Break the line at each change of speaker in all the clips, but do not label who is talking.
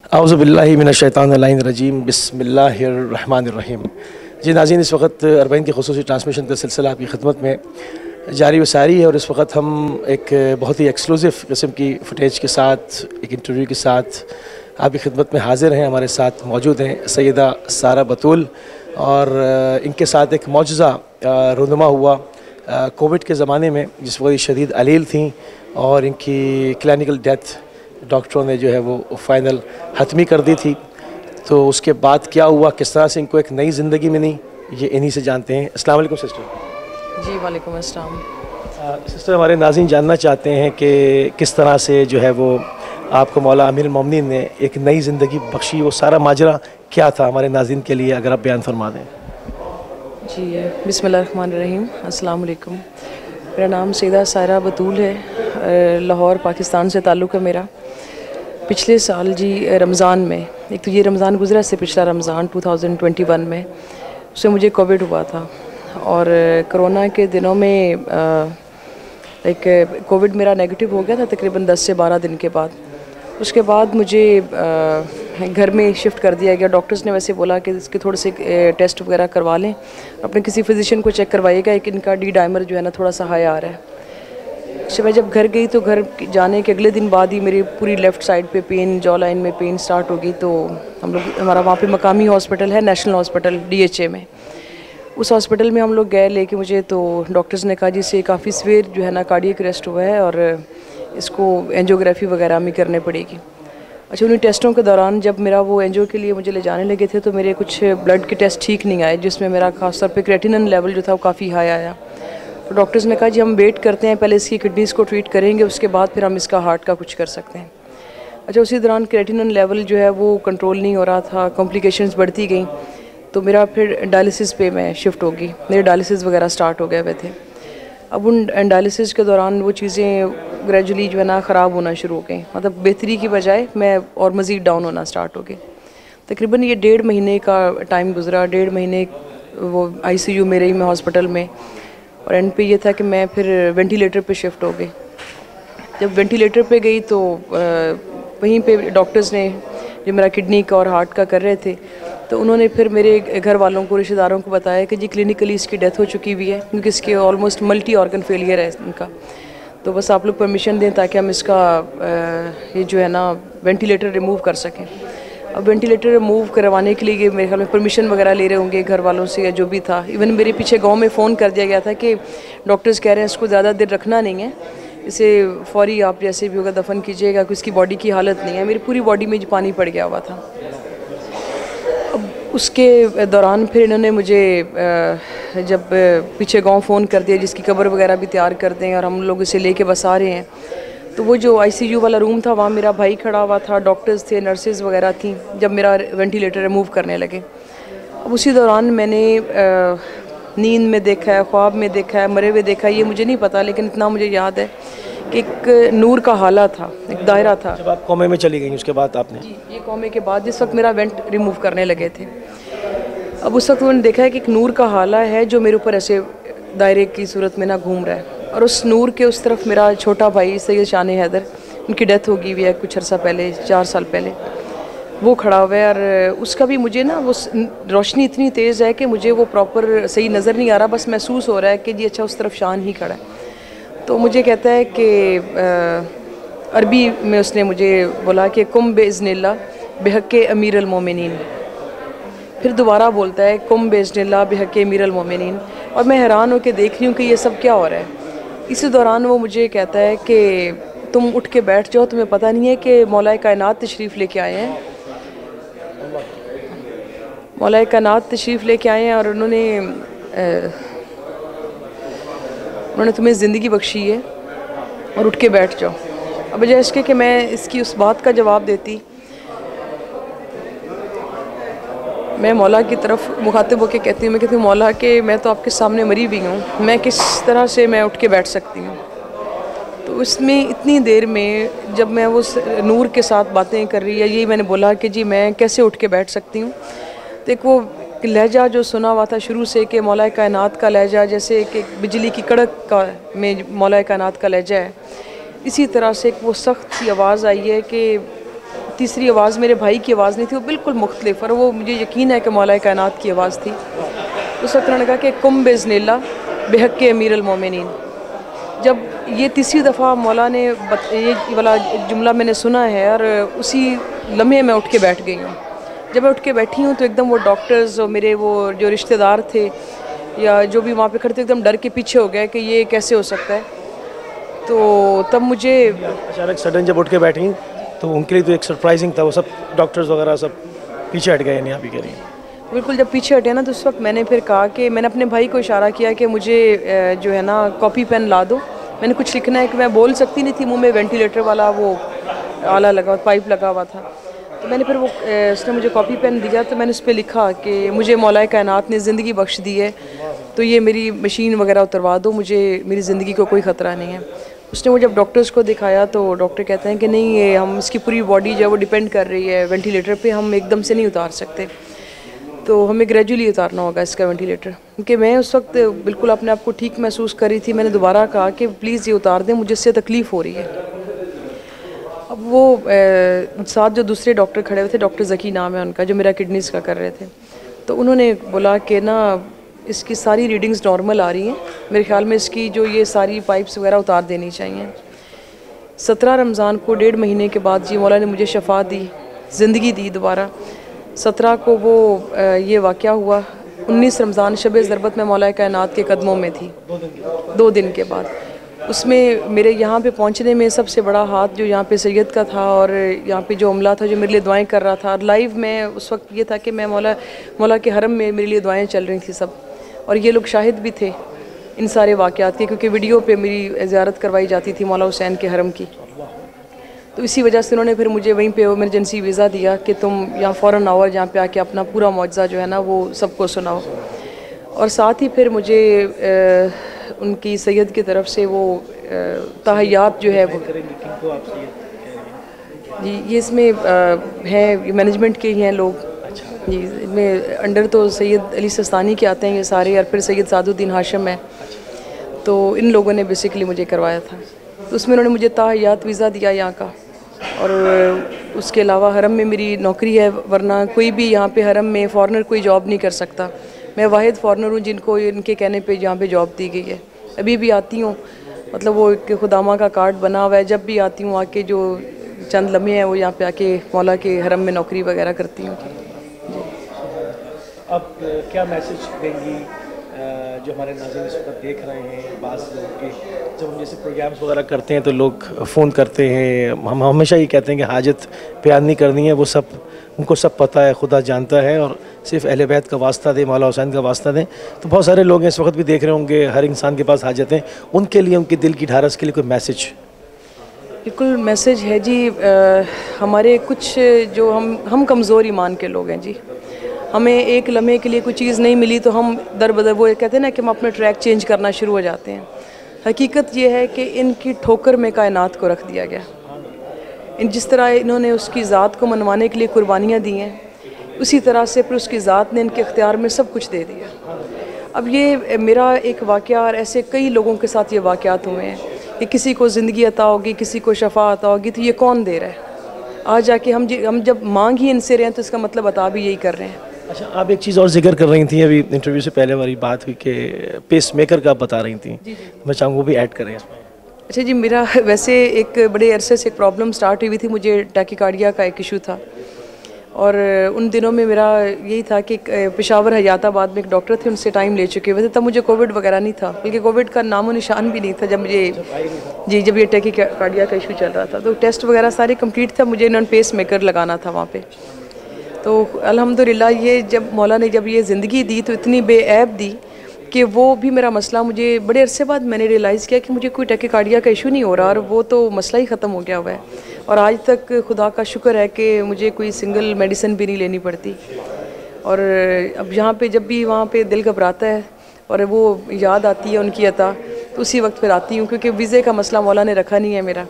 औज़ुबिल्लाहि मिनश्शैतानिर्रजीम बिस्मिल्लाहिर्रहमानिर्रहीम। जी नाज़रीन, इस वक्त अरबईन की ख़ुसूसी ट्रांसमिशन का सिलसिला आपकी खिदमत में जारी व सारी है और इस वक्त हम एक बहुत ही एक्सक्लूसिव किस्म की फुटेज के साथ, एक इंटरव्यू के साथ आपकी खिदमत में हाज़िर हैं। हमारे साथ मौजूद हैं सैयदा सारा बतूल और इनके साथ एक मौजज़ा रुनुमा हुआ कोविड के ज़माने में, जिस वक्त शदीद अलील थी और इनकी क्लिनिकल डेथ डॉक्टरों ने जो है वो फाइनल हतमी कर दी थी। तो उसके बाद क्या हुआ, किस तरह से इनको एक नई ज़िंदगी मिली, ये इन्हीं से जानते हैं। अस्सलाम वालेकुम सिस्टर।
जी वालेकुम अस्सलाम।
सिस्टर, हमारे नाज़रीन जानना चाहते हैं कि किस तरह से जो है वो आपको मौला अमीरुल मोमिनीन ने एक नई ज़िंदगी बख्शी, वो सारा माजरा क्या था हमारे नाज़रीन के लिए, अगर आप बयान फरमा दें।
जी बिस्मिल्लाहिर्रहमानिर्रहीम, अस्सलाम वालेकुम। मेरा नाम सैयदा सारा बतूल है, लाहौर पाकिस्तान से ताल्लुक़ है मेरा। पिछले साल जी रमज़ान में, एक तो ये रमज़ान गुज़रा, इससे पिछला रमज़ान 2021 में उससे मुझे कोविड हुआ था और कोरोना के दिनों में कोविड मेरा नेगेटिव हो गया था तकरीबन 10 से 12 दिन के बाद। उसके बाद मुझे घर में शिफ्ट कर दिया गया। डॉक्टर्स ने वैसे बोला कि इसके थोड़े से टेस्ट वगैरह करवा लें, अपने किसी फिजिशियन को चेक करवाइएगा कि इनका डी डाइमर जो है ना थोड़ा सा हाई आ रहा है। अच्छा, मैं जब घर गई तो घर जाने के अगले दिन बाद ही मेरी पूरी लेफ़्ट साइड पे पेन, जॉ लाइन में पेन स्टार्ट हो गई। तो हमारा वहाँ पे मकामी हॉस्पिटल है, नेशनल हॉस्पिटल DHA में, उस हॉस्पिटल में हम लोग गए लेके मुझे। तो डॉक्टर्स ने कहा जी इससे काफ़ी सीवियर जो है ना कार्डियक अरेस्ट हुआ है और इसको एंजियोग्राफी वगैरह भी करनी पड़ेगी। अच्छा, उन्हीं टेस्टों के दौरान जब मेरा वो एंजियो के लिए मुझे ले जाने लगे थे तो मेरे कुछ ब्लड के टेस्ट ठीक नहीं आए, जिसमें मेरा खास तौर पे क्रेटिनिन लेवल जो था वो काफ़ी हाई आया। तो डॉक्टर्स ने कहा जी हम वेट करते हैं, पहले इसकी किडनीज़ को ट्रीट करेंगे, उसके बाद फिर हम इसका हार्ट का कुछ कर सकते हैं। अच्छा, उसी दौरान क्रेटिनिन लेवल जो है वो कंट्रोल नहीं हो रहा था, कॉम्प्लिकेशंस बढ़ती गई। तो मेरा फिर डायलिसिस पे मैं शिफ्ट हो गई, मेरे डायलिसिस वगैरह स्टार्ट हो गए हुए थे। अब उन डायलिसिस के दौरान वो चीज़ें ग्रेजुअली जो है ना ख़राब होना शुरू हो गई, मतलब बेहतरी की बजाय मैं और मज़ीद डाउन होना स्टार्ट हो गई। तकरीबन ये 1.5 महीने का टाइम गुजरा, 1.5 महीने वो ICU में रही मैं हॉस्पिटल में, और एंड पे ये था कि मैं फिर वेंटिलेटर पे शिफ्ट हो गई। जब वेंटिलेटर पे गई तो वहीं पे डॉक्टर्स ने जो मेरा किडनी का और हार्ट का कर रहे थे, तो उन्होंने फिर मेरे घर वालों को, रिश्तेदारों को बताया कि जी क्लिनिकली इसकी डेथ हो चुकी हुई है, क्योंकि इसके ऑलमोस्ट मल्टी ऑर्गन फेलियर है इनका। तो बस आप लोग परमिशन दें ताकि हम इसका ये जो है ना वेंटिलेटर रिमूव कर सकें। अब वेंटिलेटर रिमूव करवाने के लिए ये मेरे ख्याल में परमिशन वगैरह ले रहे होंगे घर वालों से या जो भी था। इवन मेरे पीछे गांव में फ़ोन कर दिया गया था कि डॉक्टर्स कह रहे हैं इसको ज़्यादा देर रखना नहीं है, इसे फौरी आप जैसे भी होगा दफन कीजिएगा, कि उसकी बॉडी की हालत नहीं है। मेरी पूरी बॉडी में पानी पड़ गया हुआ था। अब उसके दौरान फिर इन्होंने मुझे जब पीछे गाँव फ़ोन कर दिया जिसकी कब्र वगैरह भी तैयार कर दें और हम लोग इसे लेके बस आ रहे हैं, तो वो जो ICU वाला रूम था वहाँ मेरा भाई खड़ा हुआ था, डॉक्टर्स थे, नर्सेज वगैरह थी जब मेरा वेंटिलेटर रिमूव करने लगे। अब उसी दौरान मैंने नींद में देखा है, ख्वाब में देखा है, मरे हुए देखा है, ये मुझे नहीं पता, लेकिन इतना मुझे याद है कि एक नूर का हाला था, एक दायरा था।
जब आप कोमे में चली गई उसके बाद आपने?
जी, ये कोमे के बाद जिस वक्त मेरा वेंट रिमूव करने लगे थे, अब उस वक्त मैंने देखा है कि एक नूर का हाला है जो मेरे ऊपर ऐसे दायरे की सूरत में ना घूम रहा है, और उस नूर के उस तरफ मेरा छोटा भाई सैयद शान हैदर, उनकी डेथ हो गई हुई है कुछ अर्सा पहले, 4 साल पहले, वो खड़ा हुआ है। और उसका भी मुझे ना वो रोशनी इतनी तेज़ है कि मुझे वो प्रॉपर सही नज़र नहीं आ रहा, बस महसूस हो रहा है कि जी अच्छा उस तरफ शान ही खड़ा है। तो मुझे कहता है कि अरबी में उसने मुझे बोला कि कुम बेइज़्निल्लाह बिहक़्क़े अमीरुल मोमिनीन। फिर दोबारा बोलता है कुम बेइज़्निल्लाह बिहक़्क़े अमीरुल मोमिनीन, और मैं हैरान होकर देख रही हूँ कि ये सब क्या हो रहा है। इसी दौरान वो मुझे कहता है कि तुम उठ के बैठ जाओ, तुम्हें पता नहीं है कि मौलाए कायनात तशरीफ़ लेके आए हैं, मौलाए कायनात तशरीफ़ लेके आए हैं और उन्होंने तुम्हें ज़िंदगी बख्शी है और उठ के बैठ जाओ। अब बजाय इसके कि मैं इसकी उस बात का जवाब देती, मैं मौला की तरफ मुखातिब होकर कहती हूँ, मैं कहती हूँ मौला कि मैं तो आपके सामने मरी हुई हूँ, मैं किस तरह से मैं उठ के बैठ सकती हूँ। तो इसमें इतनी देर में जब मैं वो नूर के साथ बातें कर रही है, यही मैंने बोला कि जी मैं कैसे उठ के बैठ सकती हूँ। तो एक वो लहजा जो सुना हुआ था शुरू से कि मौला कायनात का लहजा, जैसे कि बिजली की कड़क का में मौला कायनात का लहजा है, इसी तरह से एक वो सख्त सी आवाज़ आई है कि तीसरी आवाज़ मेरे भाई की आवाज़ नहीं थी, वो बिल्कुल मुख्तलिफ, और वो मुझे यकीन है कि मौला कायनात की आवाज़ थी। उस वक्त उन्होंने कहा कि कुम बिज़निल्ला बेहक़ अमीरुल मोमिनीन। जब ये तीसरी दफ़ा मौला ने ये वाला जुमला मैंने सुना है, और उसी लम्हे मैं उठ के बैठ गई हूँ। जब मैं उठ के बैठी हूँ तो एकदम वो डॉक्टर्स और मेरे वो जो रिश्तेदार थे या जो भी वहाँ पे खड़े थे, एकदम डर के पीछे हो गए कि ये कैसे हो सकता है। तो तब मुझे
अचानक सडन जब उठ के बैठी तो उनके लिए तो एक सरप्राइजिंग था, वो सब डॉक्टर्स वगैरह सब पीछे हट गए, नहीं आप ही कह रही हैं।
बिल्कुल, जब पीछे हटे ना तो उस वक्त मैंने फिर कहा कि मैंने अपने भाई को इशारा किया कि मुझे जो है ना कॉपी पेन ला दो, मैंने कुछ लिखना है। कि मैं बोल सकती नहीं थी, मुंह में वेंटिलेटर वाला वो आला लगा, पाइप लगा हुआ था। तो मैंने फिर वो उसने मुझे कॉपी पेन दिया, तो मैंने उस पर लिखा कि मुझे मौला कायनात ने ज़िंदगी बख्श दी है, तो ये मेरी मशीन वगैरह उतरवा दो, मुझे मेरी ज़िंदगी को कोई ख़तरा नहीं है। उसने वो जब डॉक्टर्स को दिखाया तो डॉक्टर कहते हैं कि नहीं, ये हम इसकी पूरी बॉडी जो है वो डिपेंड कर रही है वेंटिलेटर पे, हम एकदम से नहीं उतार सकते, तो हमें ग्रेजुअली उतारना होगा इसका वेंटिलेटर। क्योंकि मैं उस वक्त बिल्कुल अपने आप को ठीक महसूस कर रही थी। मैंने दोबारा कहा कि प्लीज़ ये उतार दें, मुझे इससे तकलीफ़ हो रही है। अब वो साथ जो दूसरे डॉक्टर खड़े हुए थे, डॉक्टर ज़की नाम है उनका, जो मेरा किडनीज़ का कर रहे थे, तो उन्होंने बोला कि ना इसकी सारी रीडिंग्स नॉर्मल आ रही हैं, मेरे ख्याल में इसकी जो ये सारी पाइप्स वगैरह उतार देनी चाहिए। 17 रमज़ान को 1.5 महीने के बाद जी मौला ने मुझे शफा दी, ज़िंदगी दी दोबारा। 17 को वो ये वाक़या हुआ। 19 रमज़ान शब ज़रबत में मौला कायनात के कदमों में थी, 2 दिन के बाद। उसमें मेरे यहाँ पे पहुँचने में सबसे बड़ा हाथ जो यहाँ पे सैयद का था, और यहाँ पे जो अमला था जो मेरे लिए दुआएं कर रहा था। और लाइव में उस वक्त ये था कि मैं मौला के हरम में मेरे लिए दुआएं चल रही थी सब, और ये लोग शाहिद भी थे इन सारे वाक़यात के, क्योंकि वीडियो पे मेरी ज़ियारत करवाई जाती थी मौला हुसैन के हरम की। तो इसी वजह से उन्होंने फिर मुझे वहीं पे इमरजेंसी वीज़ा दिया कि तुम यहाँ फ़ौरन आओ और यहाँ पे आके अपना पूरा मौजज़ा जो है ना वो सबको सुनाओ। और साथ ही फिर मुझे उनकी सैयद की तरफ से वो तहय्यात जो है वो जी, ये इसमें है मैनेजमेंट के ही हैं लोग जी। इसमें अंडर तो सैयद अली सिस्तानी के आते हैं ये सारे, और फिर सैयद सादुद्दीन हाशिम है, तो इन लोगों ने बेसिकली मुझे करवाया था। तो उसमें उन्होंने मुझे तहय्यात वीज़ा दिया यहाँ का, और उसके अलावा हरम में मेरी नौकरी है, वरना कोई भी यहाँ पे हरम में फ़ॉरनर कोई जॉब नहीं कर सकता। मैं वाहिद फ़ॉरनर हूँ जिनको इनके कहने पे यहाँ पे जॉब दी गई है। अभी भी आती हूँ, मतलब वो एक खुदामा का कार्ड बना हुआ है, जब भी आती हूँ आके जो चंद लम्हे हैं वो यहाँ पे आके मौला के हरम में नौकरी वगैरह करती हूँ।
अब क्या मैसेज देंगी जो हमारे नाज़रीन इस वक्त देख रहे हैं? बाज़ लोग के जब हम जैसे प्रोग्राम्स वगैरह करते हैं तो लोग फ़ोन करते हैं, हम हमेशा ये कहते हैं कि हाजत बयान नहीं करनी है, वो सब उनको सब पता है, खुदा जानता है, और सिर्फ अहले बैत का वास्ता दें, मौला हुसैन का वास्ता दें। तो बहुत सारे लोग इस वक्त भी देख रहे होंगे, हर इंसान के पास हाजतें, उनके लिए, उनके दिल की ढारस के लिए कोई मैसेज?
बिल्कुल मैसेज है जी। हमारे कुछ जो हम कमज़ोर ईमान के लोग हैं जी, हमें एक लम्हे के लिए कोई चीज़ नहीं मिली तो हम दर बदर वो कहते हैं ना कि हम अपना ट्रैक चेंज करना शुरू हो जाते हैं। हकीकत ये है कि इनकी ठोकर में कायनात को रख दिया गया। जिस तरह इन्होंने उसकी ज़ात को मनवाने के लिए कुर्बानियाँ दी हैं, उसी तरह से फिर उसकी ज़ात ने इनके इख्तियार में सब कुछ दे दिया। अब ये मेरा एक वाक़या, और ऐसे कई लोगों के साथ ये वाक़यात हुए हैं कि किसी को ज़िंदगी अता होगी, किसी को शफा अता होगी, तो ये कौन दे रहा है? आज जाके हम जब मांग ही इनसे रहे हैं तो इसका मतलब अता भी यही कर रहे हैं।
अच्छा, आप एक चीज़ और जिक्र कर रही थी, अभी इंटरव्यू से पहले हमारी बात हुई कि पेस मेकर का आप बता रही थी, मैं चाहूँगा वो भी ऐड करें इसमें।
अच्छा जी, मेरा वैसे एक बड़े अरसे से एक प्रॉब्लम स्टार्ट हुई थी, मुझे टैकीकार्डिया का एक इशू था, और उन दिनों में मेरा यही था कि पेशावर हयाताबाद में एक डॉक्टर थे, उनसे टाइम ले चुके हुए थे। तब मुझे कोविड वगैरह नहीं था, बल्कि कोविड का नामो निशान भी नहीं था जब ये टैकीकार्डिया का इशू चल रहा था। तो टेस्ट वगैरह सारे कंप्लीट था, मुझे नॉन पेस मेकर लगाना था वहाँ पे। तो अल्हम्दुलिल्लाह ये जब मौला ने जब ये ज़िंदगी दी तो इतनी बेऐब दी कि वो भी मेरा मसला, मुझे बड़े अरसे बाद मैंने रियलाइज़ किया कि मुझे कोई टैकीकार्डिया का इशू नहीं हो रहा, और वो तो मसला ही ख़त्म हो गया हुआ है। और आज तक खुदा का शुक्र है कि मुझे कोई सिंगल मेडिसिन भी नहीं लेनी पड़ती। और अब यहाँ पे जब भी वहाँ पे दिल घबराता है और वो याद आती है उनकी अता, तो उसी वक्त फिर आती हूँ, क्योंकि वीज़े का मसला मौला ने रखा नहीं है मेरा,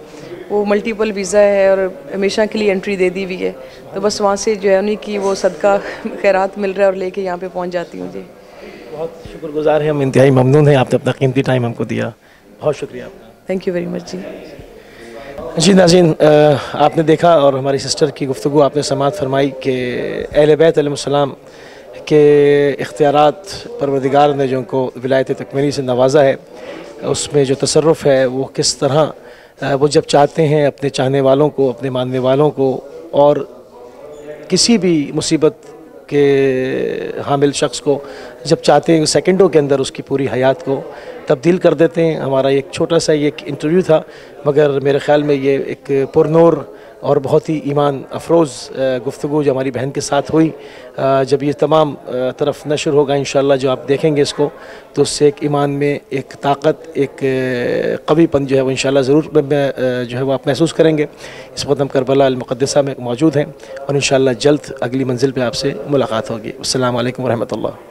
वो मल्टीपल वीज़ा है और हमेशा के लिए एंट्री दे दी हुई है। तो बस वहाँ से जो है उन्हीं की वो सदका खैरात मिल रहा है और लेके यहाँ पे पहुँच जाती हूँ जी।
बहुत शुक्रगुजार हैं हम, इंतहाई ममनून हैं, आपने अपना कीमती टाइम हमको दिया, बहुत शुक्रिया आपका।
थैंक यू वेरी मच जी।
जी नाज़रीन, आपने देखा और हमारी सिस्टर की गुफ्तगू आपने समाअत फरमाई कि अहले बैत अलैहिस्सलाम के इख्तियारात परवरदिगार ने जो उनको विलायत तकमीली से नवाजा है, उसमें जो तसर्रुफ़ है वो किस तरह वो जब चाहते हैं अपने चाहने वालों को, अपने मानने वालों को और किसी भी मुसीबत के हामिल शख्स को जब चाहते हैं सेकंडों के अंदर उसकी पूरी हयात को तब्दील कर देते हैं। हमारा एक छोटा सा ये एक इंटरव्यू था, मगर मेरे ख़्याल में ये एक पुरनूर और बहुत ही ईमान अफरोज़ गुफ्तगू जो हमारी बहन के साथ हुई, जब ये तमाम तरफ नशर होगा इंशाअल्लाह, जो आप देखेंगे इसको, तो उससे एक ईमान में एक ताकत, एक कवीपन जो है वो इंशाअल्लाह ज़रूर जो है वो आप महसूस करेंगे। इस वक्त हम करबला अल-मुक़द्दसा में मौजूद हैं और इंशाअल्लाह जल्द अगली मंजिल पे आपसे मुलाकात होगी। अस्सलामु अलैकुम व रहमतुल्लाह।